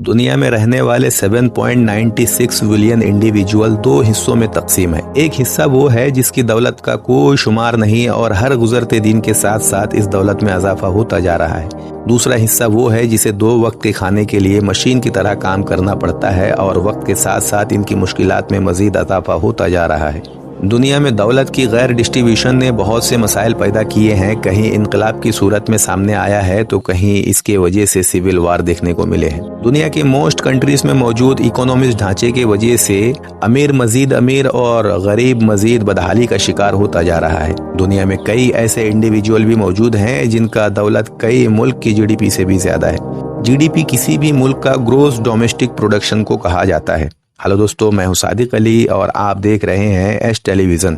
दुनिया में रहने वाले 7.96 बिलियन इंडिविजुअल दो हिस्सों में तकसीम है। एक हिस्सा वो है जिसकी दौलत का कोई शुमार नहीं और हर गुजरते दिन के साथ साथ इस दौलत में इजाफा होता जा रहा है। दूसरा हिस्सा वो है जिसे 2 वक्त के खाने के लिए मशीन की तरह काम करना पड़ता है और वक्त के साथ साथ इनकी मुश्किलात में मजीद इजाफा होता जा रहा है। दुनिया में दौलत की गैर डिस्ट्रीब्यूशन ने बहुत से मसाइल पैदा किए हैं। कहीं इनकलाब की सूरत में सामने आया है तो कहीं इसके वजह से सिविल वार देखने को मिले हैं। दुनिया के मोस्ट कंट्रीज में मौजूद इकोनॉमिक ढांचे की वजह से अमीर मजीद अमीर और गरीब मजीद बदहाली का शिकार होता जा रहा है। दुनिया में कई ऐसे इंडिविजुअल भी मौजूद हैं जिनका दौलत कई मुल्क की GDP से भी ज्यादा है। GDP किसी भी मुल्क का ग्रोस डोमेस्टिक प्रोडक्शन को कहा जाता है। हेलो दोस्तों, मैं हूं सादिक अली और आप देख रहे हैं एश टेलीविजन।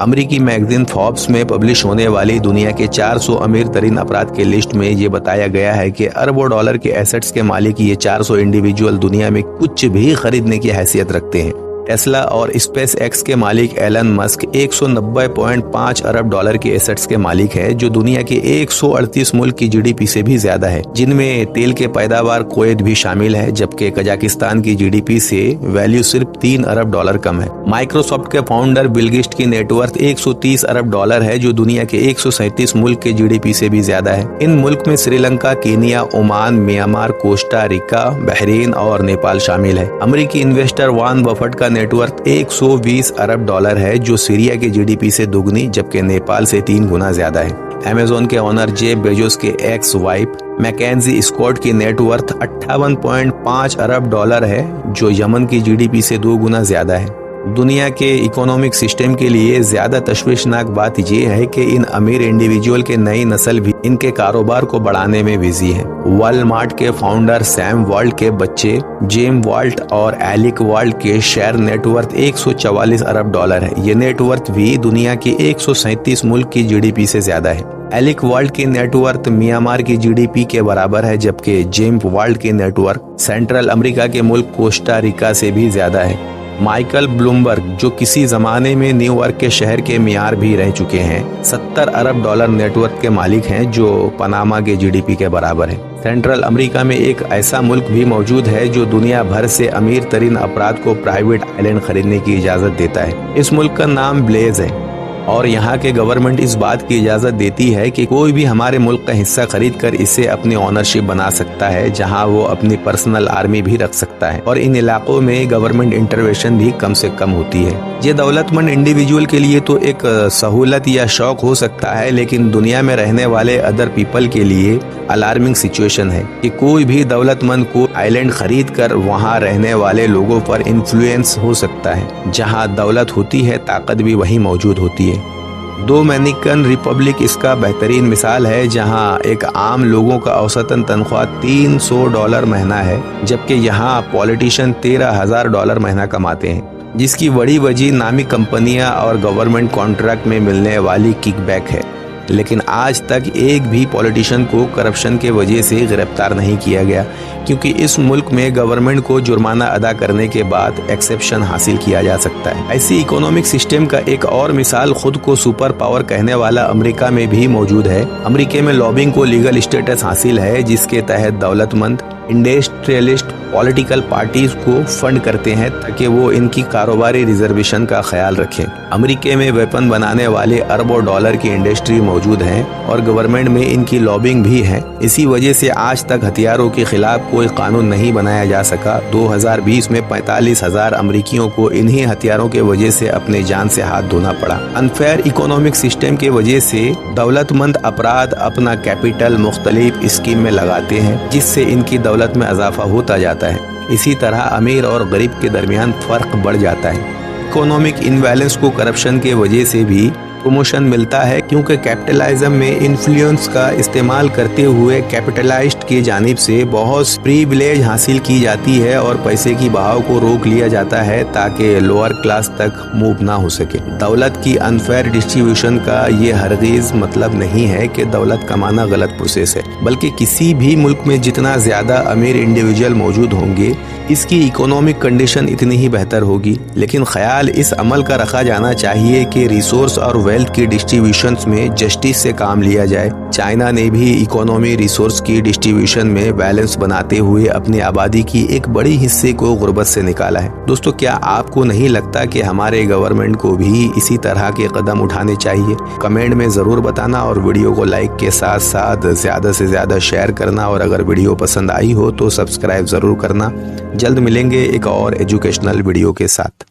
अमेरिकी मैगजीन फोर्ब्स में पब्लिश होने वाली दुनिया के 400 अमीर तरीन अफराद के लिस्ट में ये बताया गया है कि अरबों डॉलर के एसेट्स के मालिक ये 400 इंडिविजुअल दुनिया में कुछ भी खरीदने की हैसियत रखते हैं। टेस्ला और स्पेस एक्स के मालिक एलन मस्क 190.5 अरब डॉलर के एसेट्स के मालिक है, जो दुनिया के 138 मुल्क की GDP से भी ज्यादा है, जिनमें तेल के पैदावार कुवैत भी शामिल है, जबकि कजाकिस्तान की GDP से वैल्यू सिर्फ 3 अरब डॉलर कम है। माइक्रोसॉफ्ट के फाउंडर बिल गेट्स की नेटवर्थ 130 अरब डॉलर है, जो दुनिया के 137 मुल्क के GDP से भी ज्यादा है। इन मुल्क में Sri Lanka, Kenya, Oman, Myanmar, Costa Rica, Bahrain और नेपाल शामिल है। अमेरिकी इन्वेस्टर वॉरेन बफेट का नेटवर्थ 120 अरब डॉलर है, जो सीरिया के GDP से दुगनी जबकि नेपाल से 3 गुना ज्यादा है। अमेज़न के ओनर जेफ बेजोस के एक्स वाइफ मैकेंजी स्कॉट की नेटवर्थ 58.5 अरब डॉलर है, जो यमन की GDP से 2 गुना ज्यादा है। दुनिया के इकोनॉमिक सिस्टम के लिए ज्यादा तशवीशनाक बात यह है कि इन अमीर इंडिविजुअल के नई नस्ल भी इनके कारोबार को बढ़ाने में बिजी है। वॉलमार्ट के फाउंडर सैम वॉल्ट के बच्चे जेम वॉल्ट और एलिक वॉल्ट के शेयर नेटवर्थ 144 अरब डॉलर है। ये नेटवर्थ भी दुनिया की 137 मुल्क की GDP से ज्यादा है। एलिक वॉल्ट की नेटवर्थ म्यांमार की GDP के बराबर है, जबकि जेम वॉल्ट की नेटवर्थ सेंट्रल अमेरिका के मुल्क कोस्टा रिका से भी ज्यादा है। माइकल ब्लूमबर्ग, जो किसी जमाने में न्यूयॉर्क के शहर के मियार भी रह चुके हैं, 70 अरब डॉलर नेटवर्थ के मालिक हैं, जो पनामा के GDP के बराबर है। सेंट्रल अमेरिका में एक ऐसा मुल्क भी मौजूद है जो दुनिया भर से अमीर तरीन अफराद को प्राइवेट आइलैंड खरीदने की इजाजत देता है। इस मुल्क का नाम ब्लेज है और यहाँ के गवर्नमेंट इस बात की इजाजत देती है कि कोई भी हमारे मुल्क का हिस्सा खरीद कर इसे अपनी ओनरशिप बना सकता है, जहाँ वो अपनी पर्सनल आर्मी भी रख सकता है और इन इलाकों में गवर्नमेंट इंटरवेंशन भी कम से कम होती है। ये दौलतमंद इंडिविजुअल के लिए तो एक सहूलत या शौक हो सकता है, लेकिन दुनिया में रहने वाले अदर पीपल के लिए अलार्मिंग सिचुएशन है कि कोई भी दौलतमंद को आइलैंड खरीद कर वहाँ रहने वाले लोगों पर इन्फ्लुएंस हो सकता है। जहाँ दौलत होती है, ताकत भी वहीं मौजूद होती है। डोमिनिकन रिपब्लिक इसका बेहतरीन मिसाल है, जहां एक आम लोगों का औसतन तनख्वाह $300 महीना है, जबकि यहां पॉलिटिशियन $13,000 महीना कमाते हैं, जिसकी बड़ी वजह नामी कंपनियां और गवर्नमेंट कॉन्ट्रैक्ट में मिलने वाली किकबैक है। लेकिन आज तक एक भी पॉलिटिशियन को करप्शन के वजह से गिरफ्तार नहीं किया गया, क्योंकि इस मुल्क में गवर्नमेंट को जुर्माना अदा करने के बाद एक्सेप्शन हासिल किया जा सकता है। ऐसी इकोनॉमिक सिस्टम का एक और मिसाल खुद को सुपर पावर कहने वाला अमेरिका में भी मौजूद है। अमेरिका में लॉबिंग को लीगल स्टेटस हासिल है, जिसके तहत दौलतमंद इंडस्ट्रियलिस्ट पॉलिटिकल पार्टीज को फंड करते हैं ताकि वो इनकी कारोबारी रिजर्वेशन का ख्याल रखें। अमेरिका में वेपन बनाने वाले अरबों डॉलर की इंडस्ट्री मौजूद है और गवर्नमेंट में इनकी लॉबिंग भी है। इसी वजह से आज तक हथियारों के खिलाफ कोई कानून नहीं बनाया जा सका। 2020 में 45,000 अमेरिकियों को इन्हीं हथियारों के वजह से अपने जान से हाथ धोना पड़ा। अनफेयर इकोनॉमिक सिस्टम के वजह से दौलतमंद अफराद अपना कैपिटल मुख्तलिफ स्कीम में लगाते हैं, जिससे इनकी दौलत में इजाफा होता जाता है। इसी तरह अमीर और गरीब के दरमियान फर्क बढ़ जाता है। इकोनॉमिक इनबैलेंस को करप्शन के वजह से भी प्रमोशन मिलता है, क्योंकि कैपिटलिज्म में इन्फ्लुएंस का इस्तेमाल करते हुए कैपिटलाइज्ड की जानिब से बहुत प्रिविलेज हासिल की जाती है और पैसे की बहाव को रोक लिया जाता है ताकि लोअर क्लास तक मूव ना हो सके। दौलत की अनफेयर डिस्ट्रीब्यूशन का ये हरगिज मतलब नहीं है कि दौलत कमाना गलत प्रोसेस है, बल्कि किसी भी मुल्क में जितना ज्यादा अमीर इंडिविजुअल मौजूद होंगे, इसकी इकोनॉमिक कंडीशन इतनी ही बेहतर होगी। लेकिन ख्याल इस अमल का रखा जाना चाहिए कि रिसोर्स और वेल्थ की डिस्ट्रीब्यूशन में जस्टिस से काम लिया जाए। चाइना ने भी इकोनॉमी रिसोर्स की डिस्ट्रीब्यूशन में बैलेंस बनाते हुए अपनी आबादी की एक बड़ी हिस्से को गुर्बत से निकाला है। दोस्तों, क्या आपको नहीं लगता कि हमारे गवर्नमेंट को भी इसी तरह के कदम उठाने चाहिए? कमेंट में जरूर बताना और वीडियो को लाइक के साथ साथ ज्यादा से ज्यादा शेयर करना, और अगर वीडियो पसंद आई हो तो सब्सक्राइब जरूर करना। जल्द मिलेंगे एक और एजुकेशनल वीडियो के साथ।